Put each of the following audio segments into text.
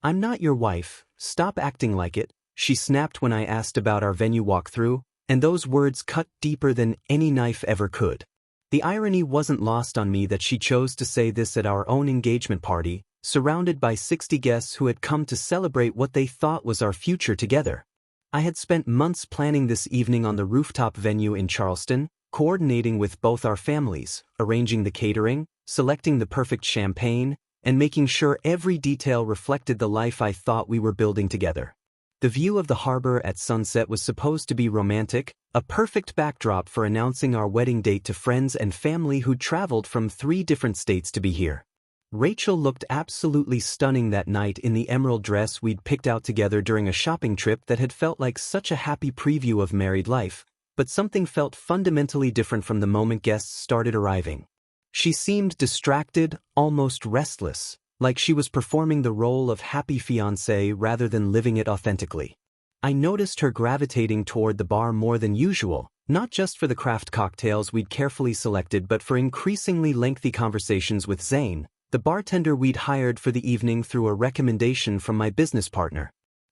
"I'm not your wife, stop acting like it," she snapped when I asked about our venue walkthrough, and those words cut deeper than any knife ever could. The irony wasn't lost on me that she chose to say this at our own engagement party, surrounded by 60 guests who had come to celebrate what they thought was our future together. I had spent months planning this evening on the rooftop venue in Charleston, coordinating with both our families, arranging the catering, selecting the perfect champagne, and making sure every detail reflected the life I thought we were building together. The view of the harbor at sunset was supposed to be romantic, a perfect backdrop for announcing our wedding date to friends and family who'd traveled from 3 different states to be here. Rachel looked absolutely stunning that night in the emerald dress we'd picked out together during a shopping trip that had felt like such a happy preview of married life, but something felt fundamentally different from the moment guests started arriving. She seemed distracted, almost restless, like she was performing the role of happy fiancé rather than living it authentically. I noticed her gravitating toward the bar more than usual, not just for the craft cocktails we'd carefully selected but for increasingly lengthy conversations with Zane, the bartender we'd hired for the evening through a recommendation from my business partner.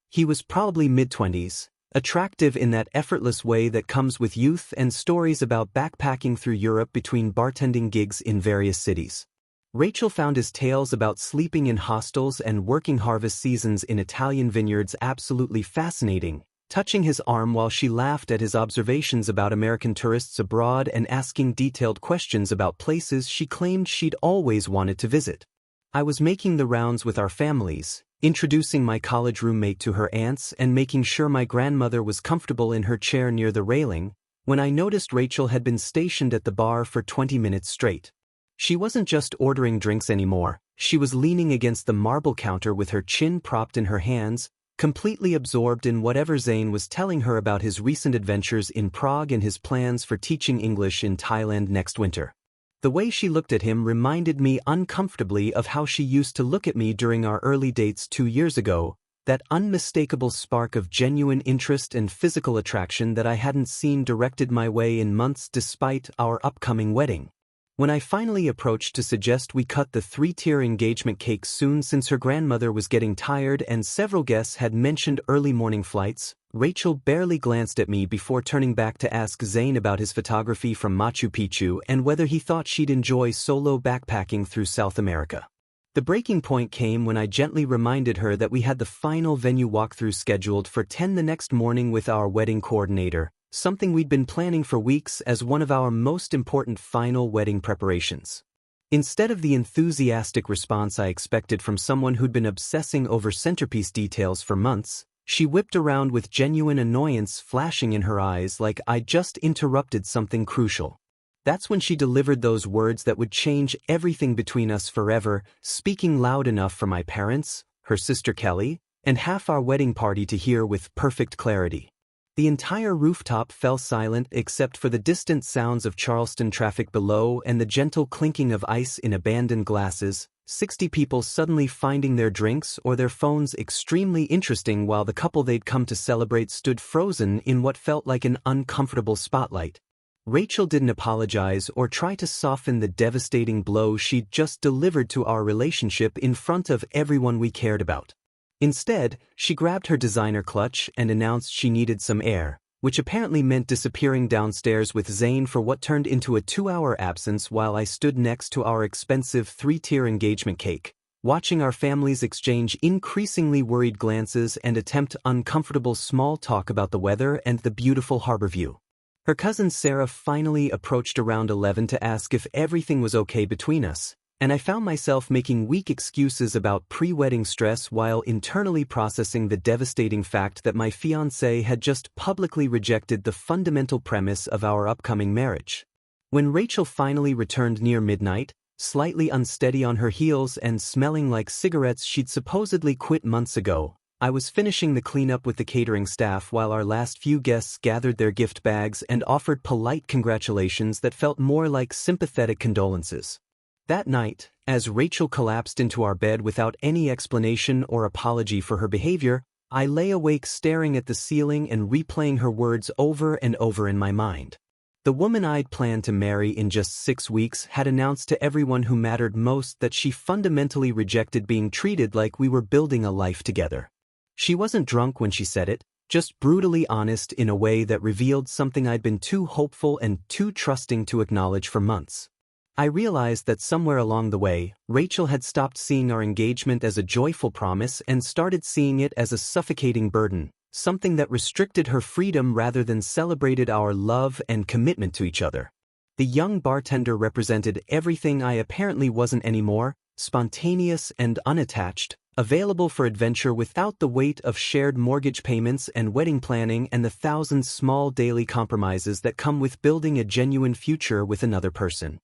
He was probably mid-20s, attractive in that effortless way that comes with youth and stories about backpacking through Europe between bartending gigs in various cities. Rachel found his tales about sleeping in hostels and working harvest seasons in Italian vineyards absolutely fascinating, touching his arm while she laughed at his observations about American tourists abroad and asking detailed questions about places she claimed she'd always wanted to visit. I was making the rounds with our families, introducing my college roommate to her aunts and making sure my grandmother was comfortable in her chair near the railing, when I noticed Rachel had been stationed at the bar for 20 minutes straight. She wasn't just ordering drinks anymore, she was leaning against the marble counter with her chin propped in her hands, completely absorbed in whatever Zane was telling her about his recent adventures in Prague and his plans for teaching English in Thailand next winter. The way she looked at him reminded me uncomfortably of how she used to look at me during our early dates 2 years ago, that unmistakable spark of genuine interest and physical attraction that I hadn't seen directed my way in months despite our upcoming wedding. When I finally approached to suggest we cut the 3-tier engagement cake soon since her grandmother was getting tired and several guests had mentioned early morning flights, Rachel barely glanced at me before turning back to ask Zane about his photography from Machu Picchu and whether he thought she'd enjoy solo backpacking through South America. The breaking point came when I gently reminded her that we had the final venue walkthrough scheduled for 10 the next morning with our wedding coordinator, something we'd been planning for weeks as one of our most important final wedding preparations. Instead of the enthusiastic response I expected from someone who'd been obsessing over centerpiece details for months, she whipped around with genuine annoyance flashing in her eyes like I'd just interrupted something crucial. That's when she delivered those words that would change everything between us forever, speaking loud enough for my parents, her sister Kelly, and half our wedding party to hear with perfect clarity. The entire rooftop fell silent except for the distant sounds of Charleston traffic below and the gentle clinking of ice in abandoned glasses, 60 people suddenly finding their drinks or their phones extremely interesting while the couple they'd come to celebrate stood frozen in what felt like an uncomfortable spotlight. Rachel didn't apologize or try to soften the devastating blow she'd just delivered to our relationship in front of everyone we cared about. Instead, she grabbed her designer clutch and announced she needed some air, which apparently meant disappearing downstairs with Zane for what turned into a 2-hour absence while I stood next to our expensive 3-tier engagement cake, watching our families exchange increasingly worried glances and attempt uncomfortable small talk about the weather and the beautiful harbor view. Her cousin Sarah finally approached around 11 to ask if everything was okay between us, and I found myself making weak excuses about pre-wedding stress while internally processing the devastating fact that my fiancé had just publicly rejected the fundamental premise of our upcoming marriage. When Rachel finally returned near midnight, slightly unsteady on her heels and smelling like cigarettes she'd supposedly quit months ago, I was finishing the cleanup with the catering staff while our last few guests gathered their gift bags and offered polite congratulations that felt more like sympathetic condolences. That night, as Rachel collapsed into our bed without any explanation or apology for her behavior, I lay awake staring at the ceiling and replaying her words over and over in my mind. The woman I'd planned to marry in just 6 weeks had announced to everyone who mattered most that she fundamentally rejected being treated like we were building a life together. She wasn't drunk when she said it, just brutally honest in a way that revealed something I'd been too hopeful and too trusting to acknowledge for months. I realized that somewhere along the way, Rachel had stopped seeing our engagement as a joyful promise and started seeing it as a suffocating burden, something that restricted her freedom rather than celebrated our love and commitment to each other. The young bartender represented everything I apparently wasn't anymore: spontaneous and unattached, available for adventure without the weight of shared mortgage payments and wedding planning and the thousand small daily compromises that come with building a genuine future with another person.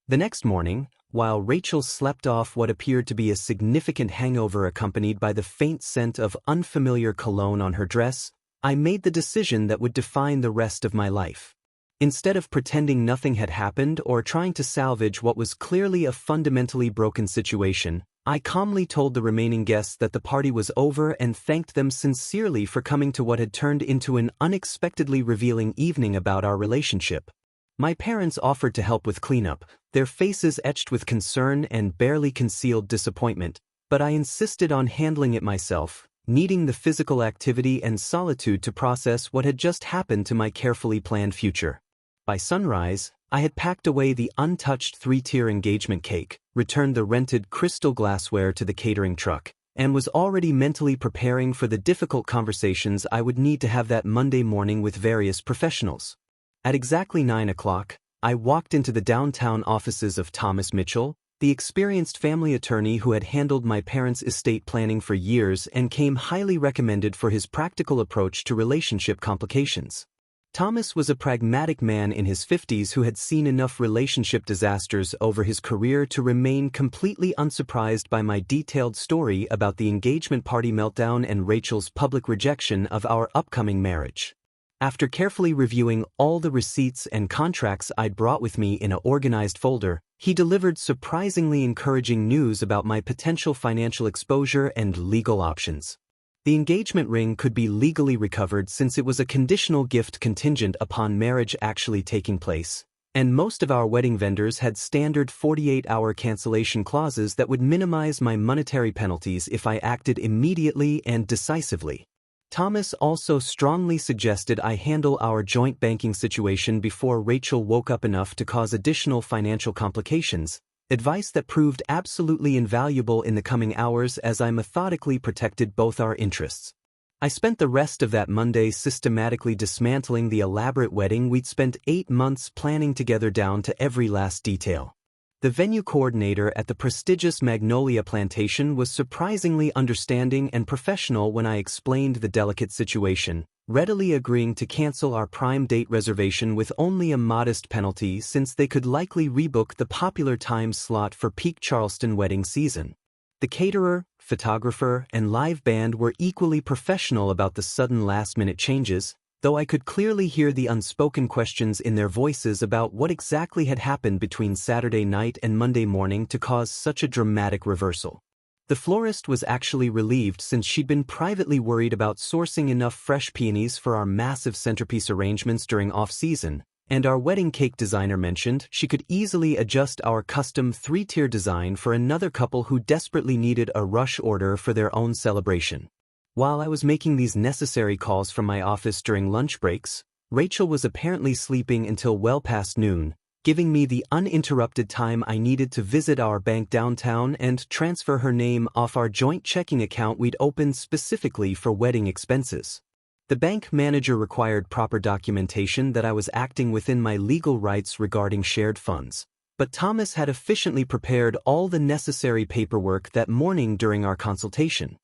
The next morning, while Rachel slept off what appeared to be a significant hangover accompanied by the faint scent of unfamiliar cologne on her dress, I made the decision that would define the rest of my life. Instead of pretending nothing had happened or trying to salvage what was clearly a fundamentally broken situation, I calmly told the remaining guests that the party was over and thanked them sincerely for coming to what had turned into an unexpectedly revealing evening about our relationship. My parents offered to help with cleanup, their faces etched with concern and barely concealed disappointment, but I insisted on handling it myself, needing the physical activity and solitude to process what had just happened to my carefully planned future. By sunrise, I had packed away the untouched 3-tier engagement cake, returned the rented crystal glassware to the catering truck, and was already mentally preparing for the difficult conversations I would need to have that Monday morning with various professionals. At exactly 9 o'clock, I walked into the downtown offices of Thomas Mitchell, the experienced family attorney who had handled my parents' estate planning for years and came highly recommended for his practical approach to relationship complications. Thomas was a pragmatic man in his 50s who had seen enough relationship disasters over his career to remain completely unsurprised by my detailed story about the engagement party meltdown and Rachel's public rejection of our upcoming marriage. After carefully reviewing all the receipts and contracts I'd brought with me in an organized folder, he delivered surprisingly encouraging news about my potential financial exposure and legal options. The engagement ring could be legally recovered since it was a conditional gift contingent upon marriage actually taking place, and most of our wedding vendors had standard 48-hour cancellation clauses that would minimize my monetary penalties if I acted immediately and decisively. Thomas also strongly suggested I handle our joint banking situation before Rachel woke up enough to cause additional financial complications, advice that proved absolutely invaluable in the coming hours as I methodically protected both our interests. I spent the rest of that Monday systematically dismantling the elaborate wedding we'd spent 8 months planning together down to every last detail. The venue coordinator at the prestigious Magnolia Plantation was surprisingly understanding and professional when I explained the delicate situation, readily agreeing to cancel our prime date reservation with only a modest penalty since they could likely rebook the popular time slot for peak Charleston wedding season. The caterer, photographer, and live band were equally professional about the sudden last-minute changes, though I could clearly hear the unspoken questions in their voices about what exactly had happened between Saturday night and Monday morning to cause such a dramatic reversal. The florist was actually relieved since she'd been privately worried about sourcing enough fresh peonies for our massive centerpiece arrangements during off-season, and our wedding cake designer mentioned she could easily adjust our custom 3-tier design for another couple who desperately needed a rush order for their own celebration. While I was making these necessary calls from my office during lunch breaks, Rachel was apparently sleeping until well past noon, giving me the uninterrupted time I needed to visit our bank downtown and transfer her name off our joint checking account we'd opened specifically for wedding expenses. The bank manager required proper documentation that I was acting within my legal rights regarding shared funds, but Thomas had efficiently prepared all the necessary paperwork that morning during our consultation.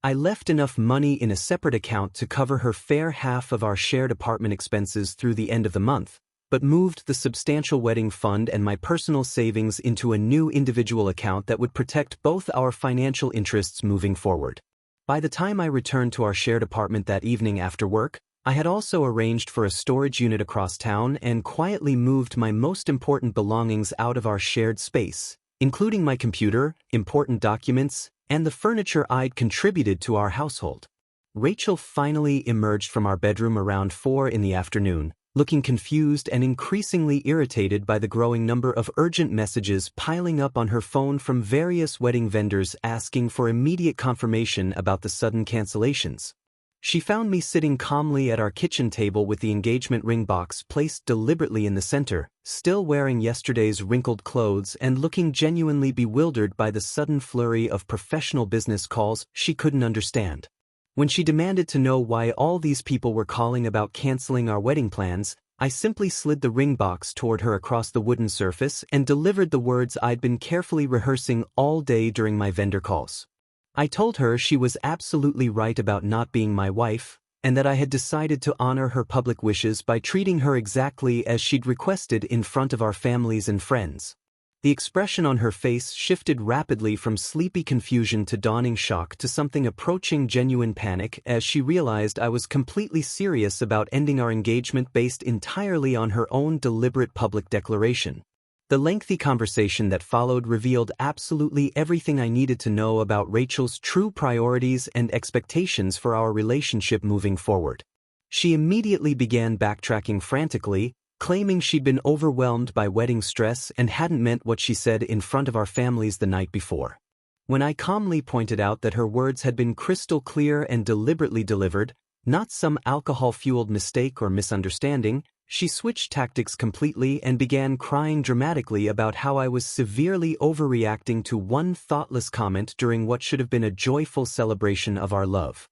I left enough money in a separate account to cover her fair half of our shared apartment expenses through the end of the month, but moved the substantial wedding fund and my personal savings into a new individual account that would protect both our financial interests moving forward. By the time I returned to our shared apartment that evening after work, I had also arranged for a storage unit across town and quietly moved my most important belongings out of our shared space, including my computer, important documents, and the furniture I'd contributed to our household. Rachel finally emerged from our bedroom around 4 in the afternoon, looking confused and increasingly irritated by the growing number of urgent messages piling up on her phone from various wedding vendors asking for immediate confirmation about the sudden cancellations. She found me sitting calmly at our kitchen table with the engagement ring box placed deliberately in the center, still wearing yesterday's wrinkled clothes and looking genuinely bewildered by the sudden flurry of professional business calls she couldn't understand. When she demanded to know why all these people were calling about canceling our wedding plans, I simply slid the ring box toward her across the wooden surface and delivered the words I'd been carefully rehearsing all day during my vendor calls. I told her she was absolutely right about not being my wife, and that I had decided to honor her public wishes by treating her exactly as she'd requested in front of our families and friends. The expression on her face shifted rapidly from sleepy confusion to dawning shock to something approaching genuine panic as she realized I was completely serious about ending our engagement based entirely on her own deliberate public declaration. The lengthy conversation that followed revealed absolutely everything I needed to know about Rachel's true priorities and expectations for our relationship moving forward. She immediately began backtracking frantically, claiming she'd been overwhelmed by wedding stress and hadn't meant what she said in front of our families the night before. When I calmly pointed out that her words had been crystal clear and deliberately delivered, not some alcohol-fueled mistake or misunderstanding, she switched tactics completely and began crying dramatically about how I was severely overreacting to one thoughtless comment during what should have been a joyful celebration of our love.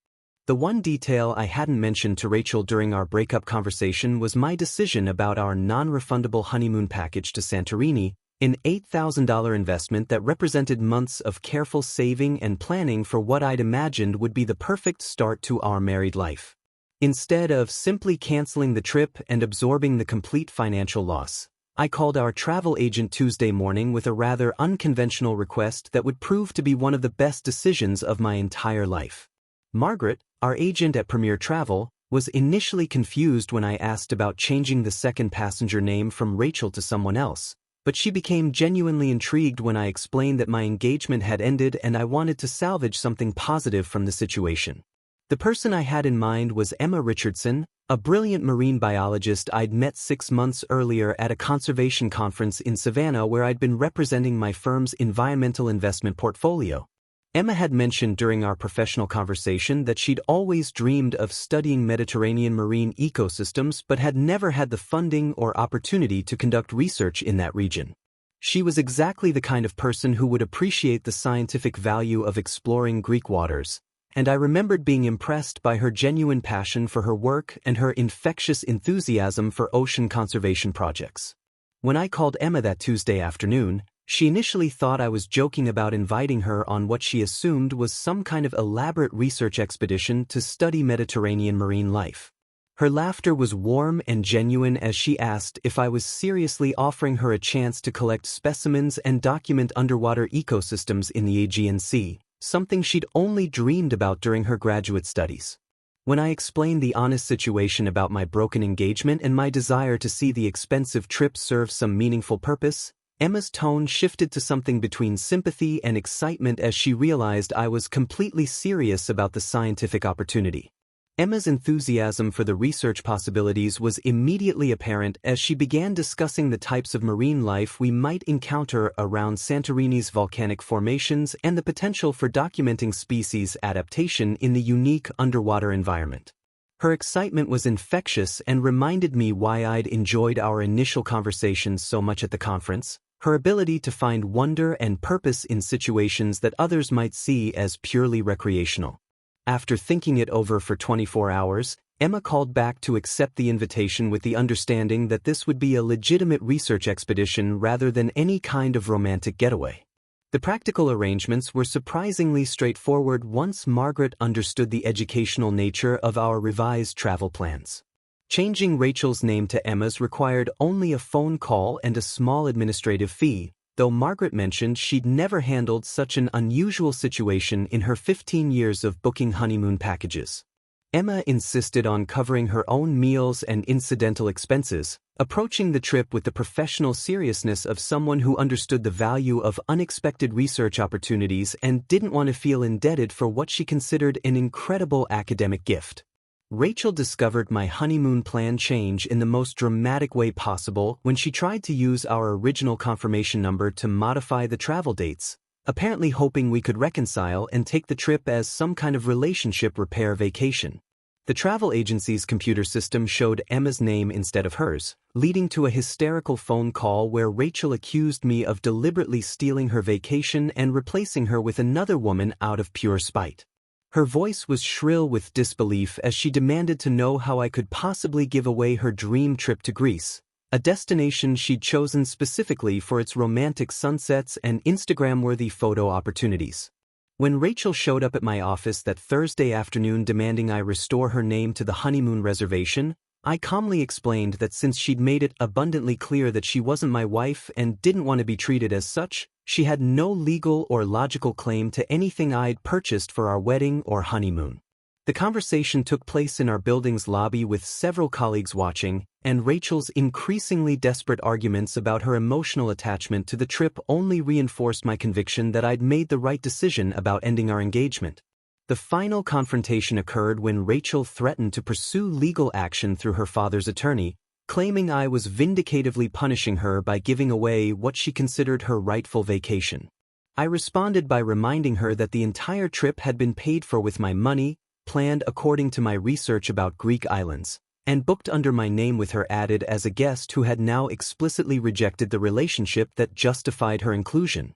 The one detail I hadn't mentioned to Rachel during our breakup conversation was my decision about our non-refundable honeymoon package to Santorini, an $8,000 investment that represented months of careful saving and planning for what I'd imagined would be the perfect start to our married life. Instead of simply canceling the trip and absorbing the complete financial loss, I called our travel agent Tuesday morning with a rather unconventional request that would prove to be one of the best decisions of my entire life. Margaret, our agent at Premier Travel, was initially confused when I asked about changing the second passenger name from Rachel to someone else, but she became genuinely intrigued when I explained that my engagement had ended and I wanted to salvage something positive from the situation. The person I had in mind was Emma Richardson, a brilliant marine biologist I'd met 6 months earlier at a conservation conference in Savannah where I'd been representing my firm's environmental investment portfolio. Emma had mentioned during our professional conversation that she'd always dreamed of studying Mediterranean marine ecosystems but had never had the funding or opportunity to conduct research in that region. She was exactly the kind of person who would appreciate the scientific value of exploring Greek waters, and I remembered being impressed by her genuine passion for her work and her infectious enthusiasm for ocean conservation projects. When I called Emma that Tuesday afternoon, she initially thought I was joking about inviting her on what she assumed was some kind of elaborate research expedition to study Mediterranean marine life. Her laughter was warm and genuine as she asked if I was seriously offering her a chance to collect specimens and document underwater ecosystems in the Aegean Sea, something she'd only dreamed about during her graduate studies. When I explained the honest situation about my broken engagement and my desire to see the expensive trip serve some meaningful purpose, Emma's tone shifted to something between sympathy and excitement as she realized I was completely serious about the scientific opportunity. Emma's enthusiasm for the research possibilities was immediately apparent as she began discussing the types of marine life we might encounter around Santorini's volcanic formations and the potential for documenting species adaptation in the unique underwater environment. Her excitement was infectious and reminded me why I'd enjoyed our initial conversations so much at the conference, her ability to find wonder and purpose in situations that others might see as purely recreational. After thinking it over for 24 hours, Emma called back to accept the invitation with the understanding that this would be a legitimate research expedition rather than any kind of romantic getaway. The practical arrangements were surprisingly straightforward once Margaret understood the educational nature of our revised travel plans. Changing Rachel's name to Emma's required only a phone call and a small administrative fee, though Margaret mentioned she'd never handled such an unusual situation in her 15 years of booking honeymoon packages. Emma insisted on covering her own meals and incidental expenses, approaching the trip with the professional seriousness of someone who understood the value of unexpected research opportunities and didn't want to feel indebted for what she considered an incredible academic gift. Rachel discovered my honeymoon plan change in the most dramatic way possible when she tried to use our original confirmation number to modify the travel dates, apparently hoping we could reconcile and take the trip as some kind of relationship repair vacation. The travel agency's computer system showed Emma's name instead of hers, leading to a hysterical phone call where Rachel accused me of deliberately stealing her vacation and replacing her with another woman out of pure spite. Her voice was shrill with disbelief as she demanded to know how I could possibly give away her dream trip to Greece, a destination she'd chosen specifically for its romantic sunsets and Instagram-worthy photo opportunities. When Rachel showed up at my office that Thursday afternoon demanding I restore her name to the honeymoon reservation, I calmly explained that since she'd made it abundantly clear that she wasn't my wife and didn't want to be treated as such, she had no legal or logical claim to anything I'd purchased for our wedding or honeymoon. The conversation took place in our building's lobby with several colleagues watching, and Rachel's increasingly desperate arguments about her emotional attachment to the trip only reinforced my conviction that I'd made the right decision about ending our engagement. The final confrontation occurred when Rachel threatened to pursue legal action through her father's attorney, claiming I was vindicatively punishing her by giving away what she considered her rightful vacation. I responded by reminding her that the entire trip had been paid for with my money, planned according to my research about Greek islands, and booked under my name with her added as a guest who had now explicitly rejected the relationship that justified her inclusion.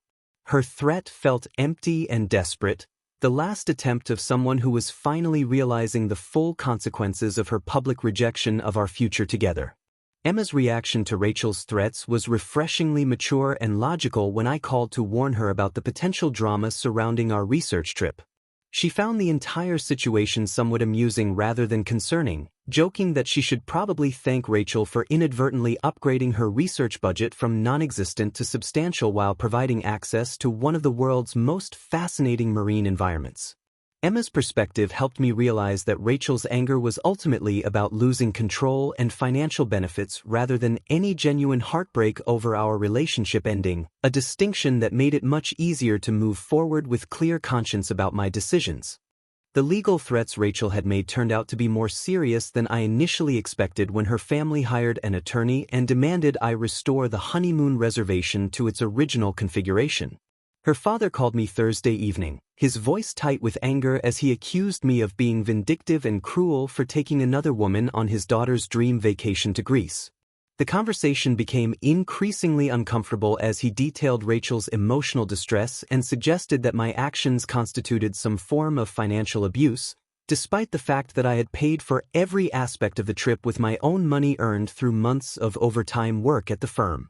Her threat felt empty and desperate, the last attempt of someone who was finally realizing the full consequences of her public rejection of our future together. Emma's reaction to Rachel's threats was refreshingly mature and logical when I called to warn her about the potential drama surrounding our research trip. She found the entire situation somewhat amusing rather than concerning, joking that she should probably thank Rachel for inadvertently upgrading her research budget from non-existent to substantial while providing access to one of the world's most fascinating marine environments. Emma's perspective helped me realize that Rachel's anger was ultimately about losing control and financial benefits rather than any genuine heartbreak over our relationship ending, a distinction that made it much easier to move forward with clear conscience about my decisions. The legal threats Rachel had made turned out to be more serious than I initially expected when her family hired an attorney and demanded I restore the honeymoon reservation to its original configuration. Her father called me Thursday evening, his voice tight with anger as he accused me of being vindictive and cruel for taking another woman on his daughter's dream vacation to Greece. The conversation became increasingly uncomfortable as he detailed Rachel's emotional distress and suggested that my actions constituted some form of financial abuse, despite the fact that I had paid for every aspect of the trip with my own money earned through months of overtime work at the firm.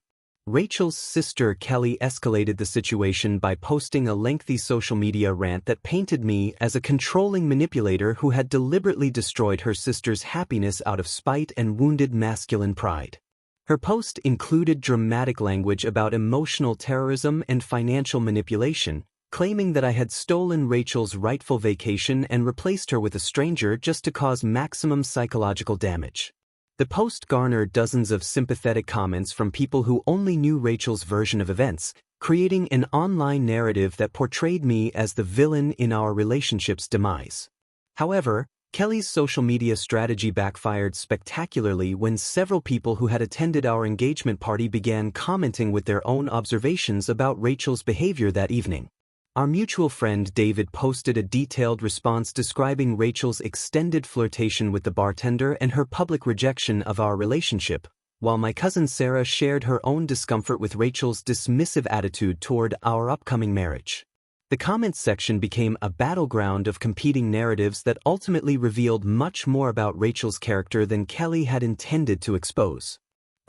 Rachel's sister Kelly escalated the situation by posting a lengthy social media rant that painted me as a controlling manipulator who had deliberately destroyed her sister's happiness out of spite and wounded masculine pride. Her post included dramatic language about emotional terrorism and financial manipulation, claiming that I had stolen Rachel's rightful vacation and replaced her with a stranger just to cause maximum psychological damage. The post garnered dozens of sympathetic comments from people who only knew Rachel's version of events, creating an online narrative that portrayed me as the villain in our relationship's demise. However, Kelly's social media strategy backfired spectacularly when several people who had attended our engagement party began commenting with their own observations about Rachel's behavior that evening. Our mutual friend David posted a detailed response describing Rachel's extended flirtation with the bartender and her public rejection of our relationship, while my cousin Sarah shared her own discomfort with Rachel's dismissive attitude toward our upcoming marriage. The comments section became a battleground of competing narratives that ultimately revealed much more about Rachel's character than Kelly had intended to expose.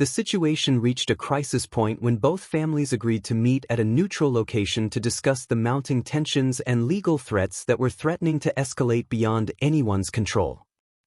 The situation reached a crisis point when both families agreed to meet at a neutral location to discuss the mounting tensions and legal threats that were threatening to escalate beyond anyone's control.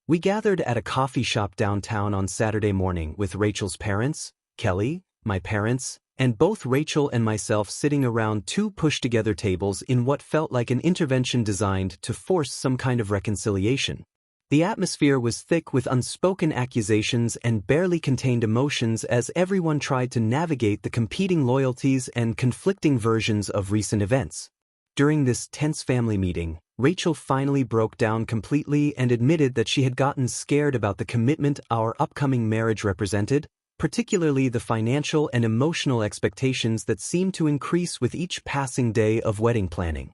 We gathered at a coffee shop downtown on Saturday morning with Rachel's parents, Kelly, my parents, and both Rachel and myself sitting around two pushed-together tables in what felt like an intervention designed to force some kind of reconciliation. The atmosphere was thick with unspoken accusations and barely contained emotions as everyone tried to navigate the competing loyalties and conflicting versions of recent events. During this tense family meeting, Rachel finally broke down completely and admitted that she had gotten scared about the commitment our upcoming marriage represented, particularly the financial and emotional expectations that seemed to increase with each passing day of wedding planning.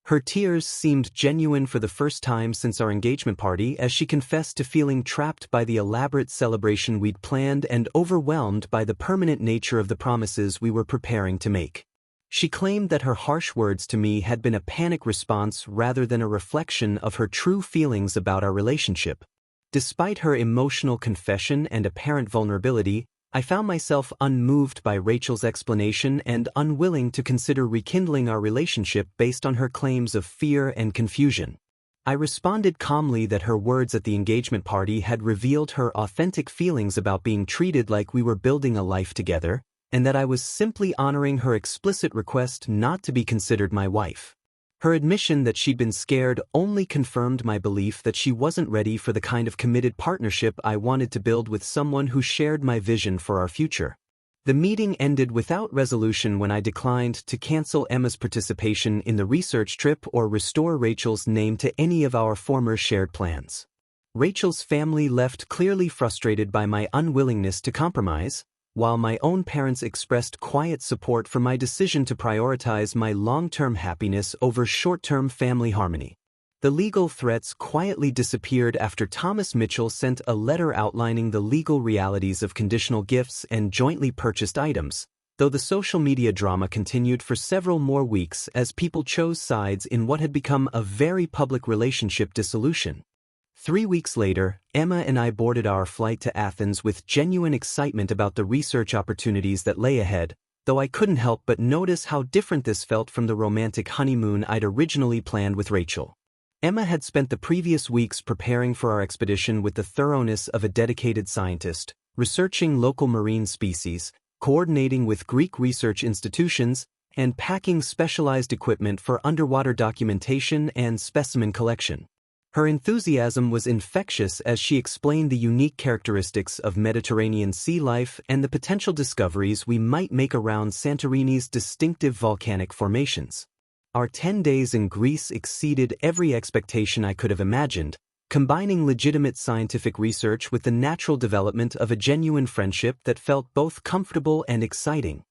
Her tears seemed genuine for the first time since our engagement party as she confessed to feeling trapped by the elaborate celebration we'd planned and overwhelmed by the permanent nature of the promises we were preparing to make. She claimed that her harsh words to me had been a panic response rather than a reflection of her true feelings about our relationship. Despite her emotional confession and apparent vulnerability, I found myself unmoved by Rachel's explanation and unwilling to consider rekindling our relationship based on her claims of fear and confusion. I responded calmly that her words at the engagement party had revealed her authentic feelings about being treated like we were building a life together, and that I was simply honoring her explicit request not to be considered my wife. Her admission that she'd been scared only confirmed my belief that she wasn't ready for the kind of committed partnership I wanted to build with someone who shared my vision for our future. The meeting ended without resolution when I declined to cancel Emma's participation in the research trip or restore Rachel's name to any of our former shared plans. Rachel's family left clearly frustrated by my unwillingness to compromise, while my own parents expressed quiet support for my decision to prioritize my long-term happiness over short-term family harmony. The legal threats quietly disappeared after Thomas Mitchell sent a letter outlining the legal realities of conditional gifts and jointly purchased items, though the social media drama continued for several more weeks as people chose sides in what had become a very public relationship dissolution. 3 weeks later, Emma and I boarded our flight to Athens with genuine excitement about the research opportunities that lay ahead, though I couldn't help but notice how different this felt from the romantic honeymoon I'd originally planned with Rachel. Emma had spent the previous weeks preparing for our expedition with the thoroughness of a dedicated scientist, researching local marine species, coordinating with Greek research institutions, and packing specialized equipment for underwater documentation and specimen collection. Her enthusiasm was infectious as she explained the unique characteristics of Mediterranean sea life and the potential discoveries we might make around Santorini's distinctive volcanic formations. Our 10 days in Greece exceeded every expectation I could have imagined, combining legitimate scientific research with the natural development of a genuine friendship that felt both comfortable and exciting.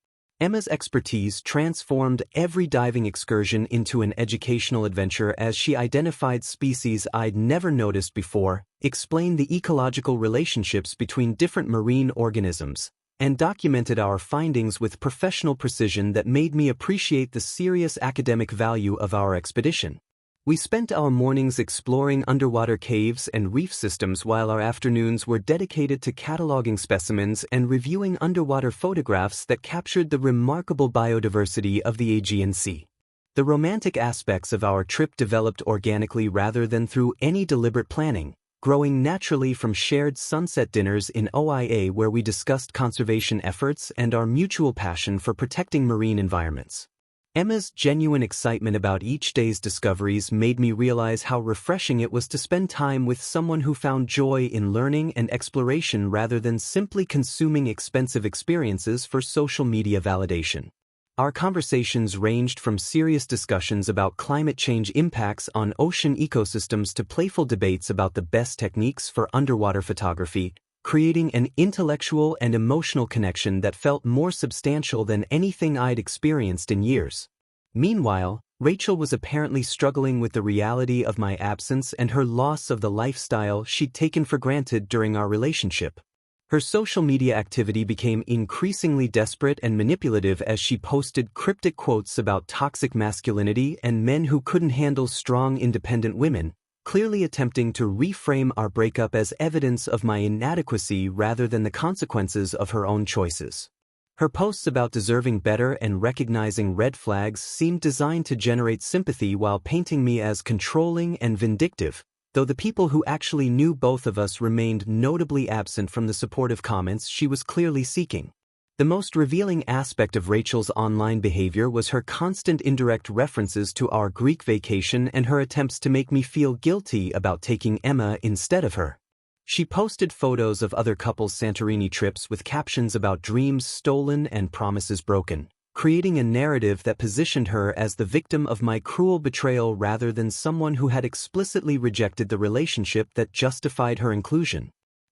Emma's expertise transformed every diving excursion into an educational adventure as she identified species I'd never noticed before, explained the ecological relationships between different marine organisms, and documented our findings with professional precision that made me appreciate the serious academic value of our expedition. We spent our mornings exploring underwater caves and reef systems while our afternoons were dedicated to cataloging specimens and reviewing underwater photographs that captured the remarkable biodiversity of the Aegean Sea. The romantic aspects of our trip developed organically rather than through any deliberate planning, growing naturally from shared sunset dinners in OIA where we discussed conservation efforts and our mutual passion for protecting marine environments. Emma's genuine excitement about each day's discoveries made me realize how refreshing it was to spend time with someone who found joy in learning and exploration rather than simply consuming expensive experiences for social media validation. Our conversations ranged from serious discussions about climate change impacts on ocean ecosystems to playful debates about the best techniques for underwater photography, creating an intellectual and emotional connection that felt more substantial than anything I'd experienced in years. Meanwhile, Rachel was apparently struggling with the reality of my absence and her loss of the lifestyle she'd taken for granted during our relationship. Her social media activity became increasingly desperate and manipulative as she posted cryptic quotes about toxic masculinity and men who couldn't handle strong, independent women, clearly attempting to reframe our breakup as evidence of my inadequacy rather than the consequences of her own choices. Her posts about deserving better and recognizing red flags seemed designed to generate sympathy while painting me as controlling and vindictive, though the people who actually knew both of us remained notably absent from the supportive comments she was clearly seeking. The most revealing aspect of Rachel's online behavior was her constant indirect references to our Greek vacation and her attempts to make me feel guilty about taking Emma instead of her. She posted photos of other couples' Santorini trips with captions about dreams stolen and promises broken, creating a narrative that positioned her as the victim of my cruel betrayal rather than someone who had explicitly rejected the relationship that justified her inclusion.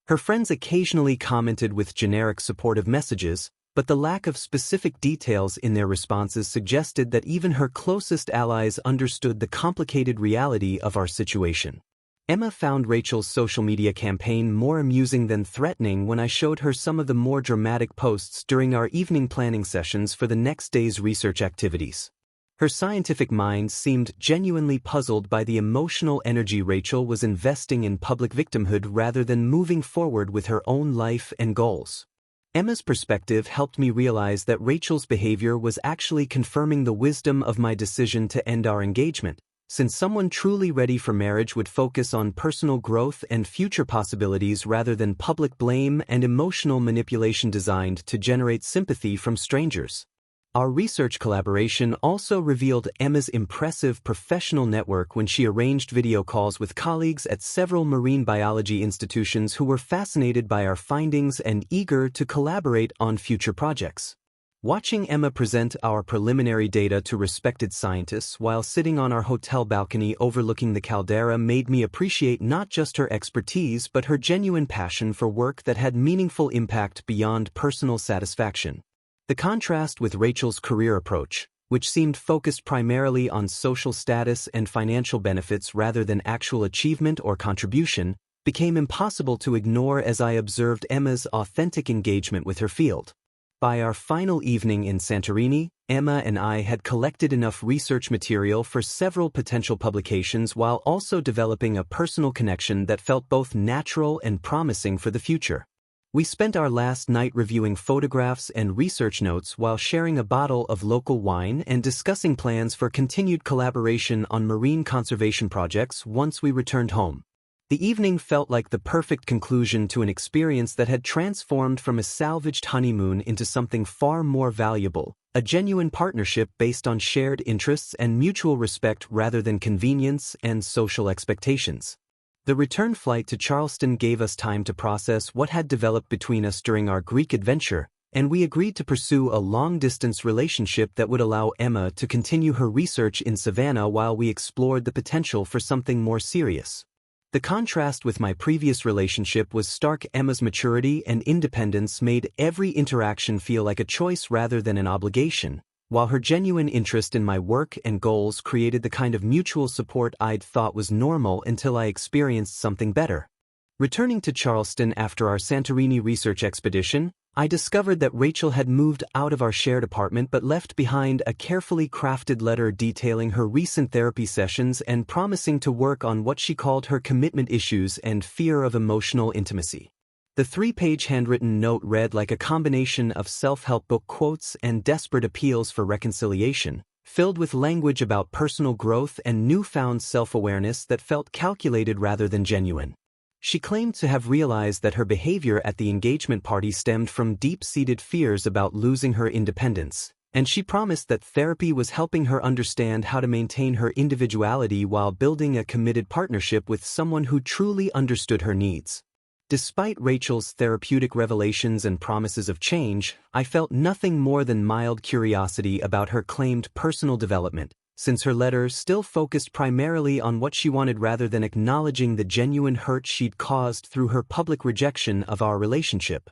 Her friends occasionally commented with generic supportive messages, but the lack of specific details in their responses suggested that even her closest allies understood the complicated reality of our situation. Emma found Rachel's social media campaign more amusing than threatening when I showed her some of the more dramatic posts during our evening planning sessions for the next day's research activities. Her scientific mind seemed genuinely puzzled by the emotional energy Rachel was investing in public victimhood rather than moving forward with her own life and goals. Emma's perspective helped me realize that Rachel's behavior was actually confirming the wisdom of my decision to end our engagement, since someone truly ready for marriage would focus on personal growth and future possibilities rather than public blame and emotional manipulation designed to generate sympathy from strangers. Our research collaboration also revealed Emma's impressive professional network when she arranged video calls with colleagues at several marine biology institutions who were fascinated by our findings and eager to collaborate on future projects. Watching Emma present our preliminary data to respected scientists while sitting on our hotel balcony overlooking the caldera made me appreciate not just her expertise but her genuine passion for work that had meaningful impact beyond personal satisfaction. The contrast with Rachel's career approach, which seemed focused primarily on social status and financial benefits rather than actual achievement or contribution, became impossible to ignore as I observed Emma's authentic engagement with her field. By our final evening in Santorini, Emma and I had collected enough research material for several potential publications while also developing a personal connection that felt both natural and promising for the future. We spent our last night reviewing photographs and research notes while sharing a bottle of local wine and discussing plans for continued collaboration on marine conservation projects once we returned home. The evening felt like the perfect conclusion to an experience that had transformed from a salvaged honeymoon into something far more valuable, a genuine partnership based on shared interests and mutual respect rather than convenience and social expectations. The return flight to Charleston gave us time to process what had developed between us during our Greek adventure, and we agreed to pursue a long-distance relationship that would allow Emma to continue her research in Savannah while we explored the potential for something more serious. The contrast with my previous relationship was stark. Emma's maturity and independence made every interaction feel like a choice rather than an obligation, while her genuine interest in my work and goals created the kind of mutual support I'd thought was normal until I experienced something better. Returning to Charleston after our Santorini research expedition, I discovered that Rachel had moved out of our shared apartment but left behind a carefully crafted letter detailing her recent therapy sessions and promising to work on what she called her commitment issues and fear of emotional intimacy. The 3-page handwritten note read like a combination of self-help book quotes and desperate appeals for reconciliation, filled with language about personal growth and newfound self-awareness that felt calculated rather than genuine. She claimed to have realized that her behavior at the engagement party stemmed from deep-seated fears about losing her independence, and she promised that therapy was helping her understand how to maintain her individuality while building a committed partnership with someone who truly understood her needs. Despite Rachel's therapeutic revelations and promises of change, I felt nothing more than mild curiosity about her claimed personal development, since her letter still focused primarily on what she wanted rather than acknowledging the genuine hurt she'd caused through her public rejection of our relationship.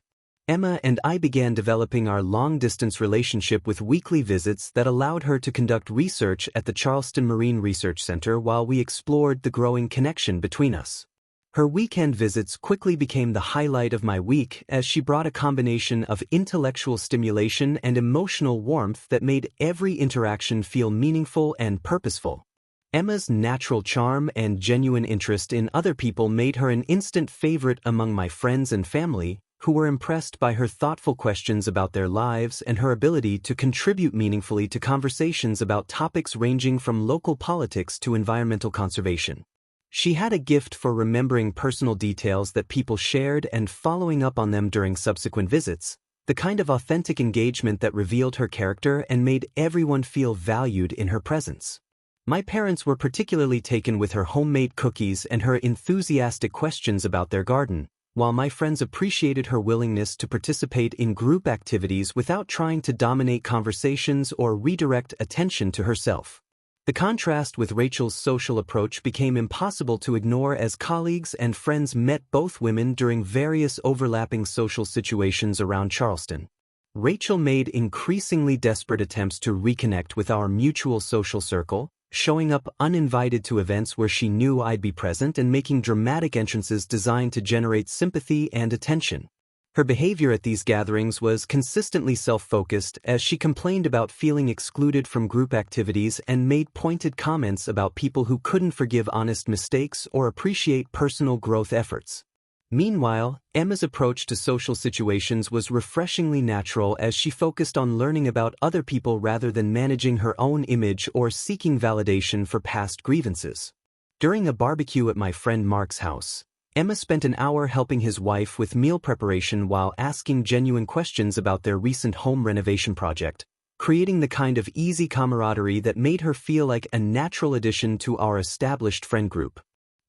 Emma and I began developing our long-distance relationship with weekly visits that allowed her to conduct research at the Charleston Marine Research Center while we explored the growing connection between us. Her weekend visits quickly became the highlight of my week as she brought a combination of intellectual stimulation and emotional warmth that made every interaction feel meaningful and purposeful. Emma's natural charm and genuine interest in other people made her an instant favorite among my friends and family, who were impressed by her thoughtful questions about their lives and her ability to contribute meaningfully to conversations about topics ranging from local politics to environmental conservation. She had a gift for remembering personal details that people shared and following up on them during subsequent visits, the kind of authentic engagement that revealed her character and made everyone feel valued in her presence. My parents were particularly taken with her homemade cookies and her enthusiastic questions about their garden, while my friends appreciated her willingness to participate in group activities without trying to dominate conversations or redirect attention to herself. The contrast with Rachel's social approach became impossible to ignore as colleagues and friends met both women during various overlapping social situations around Charleston. Rachel made increasingly desperate attempts to reconnect with our mutual social circle, showing up uninvited to events where she knew I'd be present and making dramatic entrances designed to generate sympathy and attention. Her behavior at these gatherings was consistently self-focused as she complained about feeling excluded from group activities and made pointed comments about people who couldn't forgive honest mistakes or appreciate personal growth efforts. Meanwhile, Emma's approach to social situations was refreshingly natural as she focused on learning about other people rather than managing her own image or seeking validation for past grievances. During a barbecue at my friend Mark's house, Emma spent an hour helping his wife with meal preparation while asking genuine questions about their recent home renovation project, creating the kind of easy camaraderie that made her feel like a natural addition to our established friend group.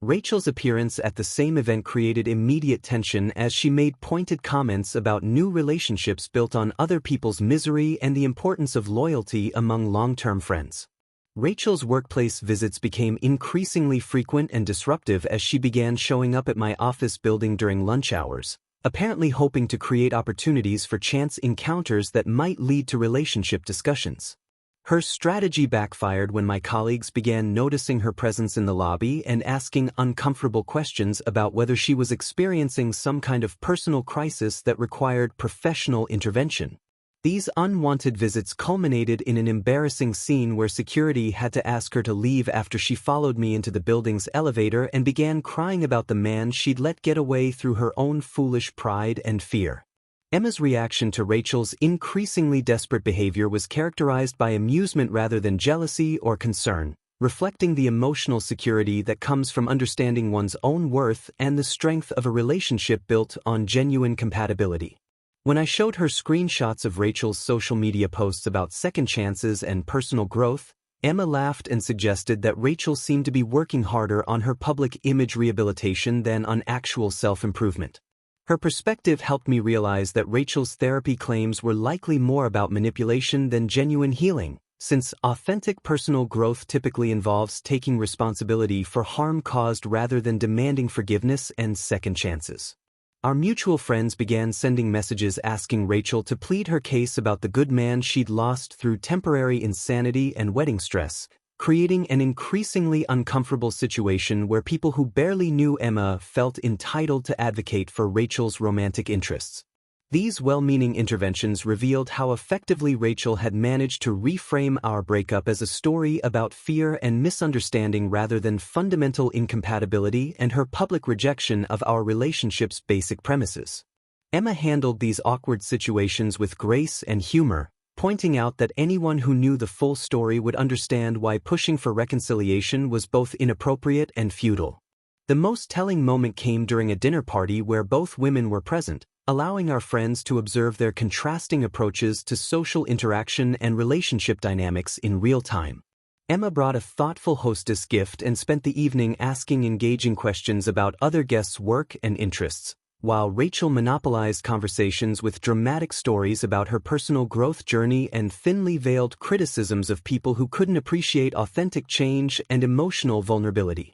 Rachel's appearance at the same event created immediate tension as she made pointed comments about new relationships built on other people's misery and the importance of loyalty among long-term friends. Rachel's workplace visits became increasingly frequent and disruptive as she began showing up at my office building during lunch hours, apparently hoping to create opportunities for chance encounters that might lead to relationship discussions. Her strategy backfired when my colleagues began noticing her presence in the lobby and asking uncomfortable questions about whether she was experiencing some kind of personal crisis that required professional intervention. These unwanted visits culminated in an embarrassing scene where security had to ask her to leave after she followed me into the building's elevator and began crying about the man she'd let get away through her own foolish pride and fear. Emma's reaction to Rachel's increasingly desperate behavior was characterized by amusement rather than jealousy or concern, reflecting the emotional security that comes from understanding one's own worth and the strength of a relationship built on genuine compatibility. When I showed her screenshots of Rachel's social media posts about second chances and personal growth, Emma laughed and suggested that Rachel seemed to be working harder on her public image rehabilitation than on actual self-improvement. Her perspective helped me realize that Rachel's therapy claims were likely more about manipulation than genuine healing, since authentic personal growth typically involves taking responsibility for harm caused rather than demanding forgiveness and second chances. Our mutual friends began sending messages asking Rachel to plead her case about the good man she'd lost through temporary insanity and wedding stress, creating an increasingly uncomfortable situation where people who barely knew Emma felt entitled to advocate for Rachel's romantic interests. These well-meaning interventions revealed how effectively Rachel had managed to reframe our breakup as a story about fear and misunderstanding rather than fundamental incompatibility and her public rejection of our relationship's basic premises. Emma handled these awkward situations with grace and humor, pointing out that anyone who knew the full story would understand why pushing for reconciliation was both inappropriate and futile. The most telling moment came during a dinner party where both women were present, allowing our friends to observe their contrasting approaches to social interaction and relationship dynamics in real time. Emma brought a thoughtful hostess gift and spent the evening asking engaging questions about other guests' work and interests, while Rachel monopolized conversations with dramatic stories about her personal growth journey and thinly veiled criticisms of people who couldn't appreciate authentic change and emotional vulnerability.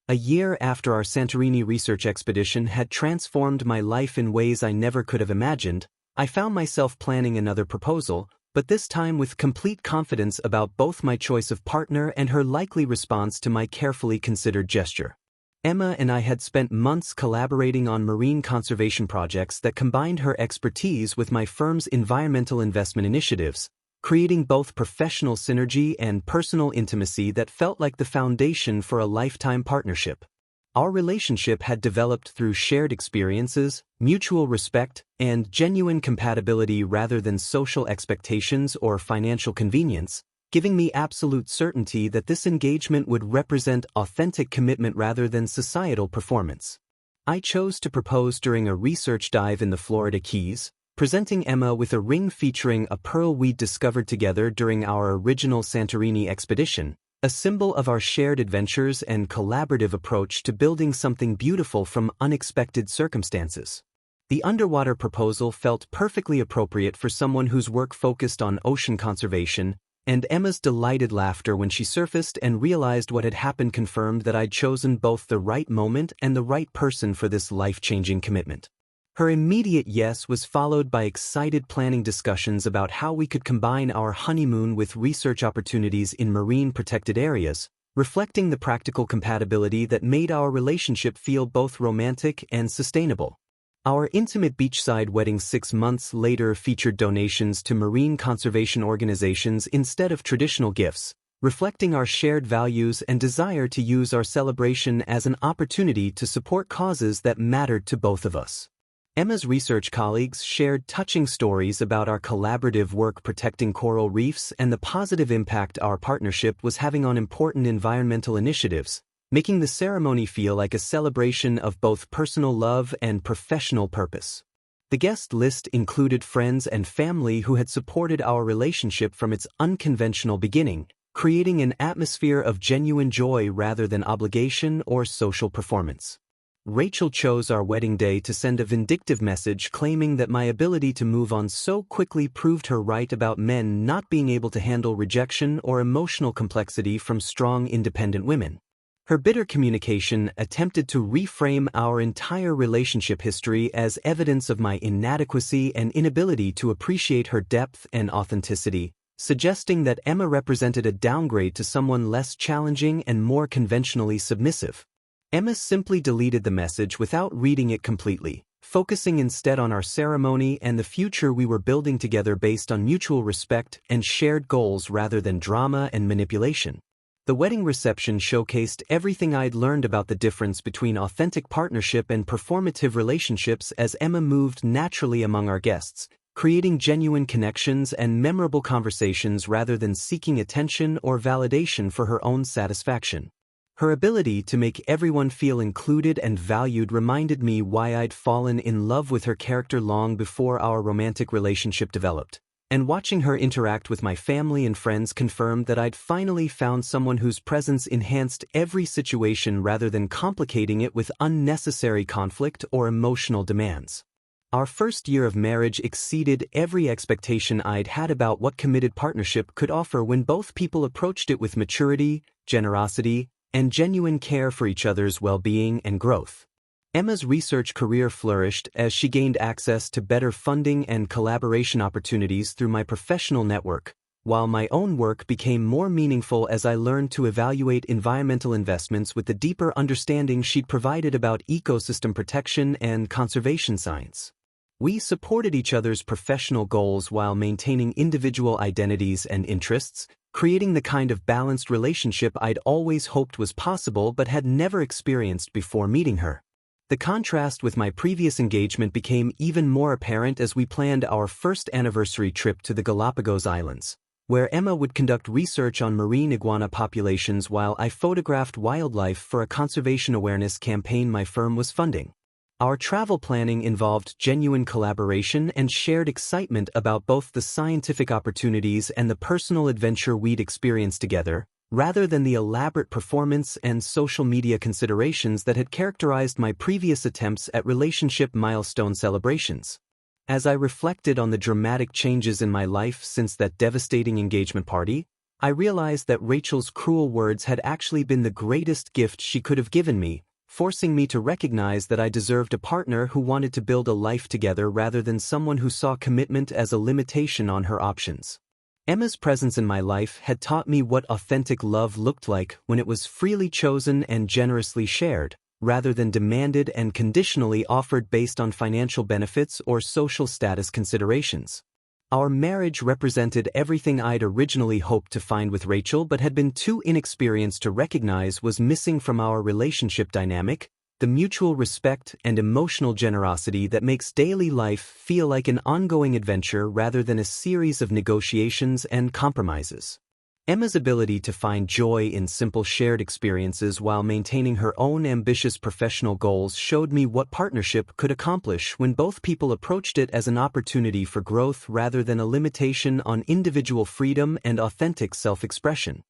A year after our Santorini research expedition had transformed my life in ways I never could have imagined, I found myself planning another proposal, but this time with complete confidence about both my choice of partner and her likely response to my carefully considered gesture. Emma and I had spent months collaborating on marine conservation projects that combined her expertise with my firm's environmental investment initiatives, creating both professional synergy and personal intimacy that felt like the foundation for a lifetime partnership. Our relationship had developed through shared experiences, mutual respect, and genuine compatibility rather than social expectations or financial convenience, giving me absolute certainty that this engagement would represent authentic commitment rather than societal performance. I chose to propose during a research dive in the Florida Keys, presenting Emma with a ring featuring a pearl we'd discovered together during our original Santorini expedition, a symbol of our shared adventures and collaborative approach to building something beautiful from unexpected circumstances. The underwater proposal felt perfectly appropriate for someone whose work focused on ocean conservation, and Emma's delighted laughter when she surfaced and realized what had happened confirmed that I'd chosen both the right moment and the right person for this life-changing commitment. Her immediate yes was followed by excited planning discussions about how we could combine our honeymoon with research opportunities in marine protected areas, reflecting the practical compatibility that made our relationship feel both romantic and sustainable. Our intimate beachside wedding 6 months later featured donations to marine conservation organizations instead of traditional gifts, reflecting our shared values and desire to use our celebration as an opportunity to support causes that mattered to both of us. Emma's research colleagues shared touching stories about our collaborative work protecting coral reefs and the positive impact our partnership was having on important environmental initiatives, making the ceremony feel like a celebration of both personal love and professional purpose. The guest list included friends and family who had supported our relationship from its unconventional beginning, creating an atmosphere of genuine joy rather than obligation or social performance. Rachel chose our wedding day to send a vindictive message claiming that my ability to move on so quickly proved her right about men not being able to handle rejection or emotional complexity from strong, independent women. Her bitter communication attempted to reframe our entire relationship history as evidence of my inadequacy and inability to appreciate her depth and authenticity, suggesting that Emma represented a downgrade to someone less challenging and more conventionally submissive. Emma simply deleted the message without reading it completely, focusing instead on our ceremony and the future we were building together based on mutual respect and shared goals rather than drama and manipulation. The wedding reception showcased everything I'd learned about the difference between authentic partnership and performative relationships as Emma moved naturally among our guests, creating genuine connections and memorable conversations rather than seeking attention or validation for her own satisfaction. Her ability to make everyone feel included and valued reminded me why I'd fallen in love with her character long before our romantic relationship developed, and watching her interact with my family and friends confirmed that I'd finally found someone whose presence enhanced every situation rather than complicating it with unnecessary conflict or emotional demands. Our first year of marriage exceeded every expectation I'd had about what committed partnership could offer when both people approached it with maturity, generosity, and genuine care for each other's well-being and growth. Emma's research career flourished as she gained access to better funding and collaboration opportunities through my professional network, while my own work became more meaningful as I learned to evaluate environmental investments with the deeper understanding she'd provided about ecosystem protection and conservation science. We supported each other's professional goals while maintaining individual identities and interests, creating the kind of balanced relationship I'd always hoped was possible but had never experienced before meeting her. The contrast with my previous engagement became even more apparent as we planned our first anniversary trip to the Galapagos Islands, where Emma would conduct research on marine iguana populations while I photographed wildlife for a conservation awareness campaign my firm was funding. Our travel planning involved genuine collaboration and shared excitement about both the scientific opportunities and the personal adventure we'd experience together, rather than the elaborate performance and social media considerations that had characterized my previous attempts at relationship milestone celebrations. As I reflected on the dramatic changes in my life since that devastating engagement party, I realized that Rachel's cruel words had actually been the greatest gift she could have given me, forcing me to recognize that I deserved a partner who wanted to build a life together rather than someone who saw commitment as a limitation on her options. Emma's presence in my life had taught me what authentic love looked like when it was freely chosen and generously shared, rather than demanded and conditionally offered based on financial benefits or social status considerations. Our marriage represented everything I'd originally hoped to find with Rachel but had been too inexperienced to recognize was missing from our relationship dynamic, the mutual respect and emotional generosity that makes daily life feel like an ongoing adventure rather than a series of negotiations and compromises. Emma's ability to find joy in simple shared experiences while maintaining her own ambitious professional goals showed me what partnership could accomplish when both people approached it as an opportunity for growth rather than a limitation on individual freedom and authentic self-expression.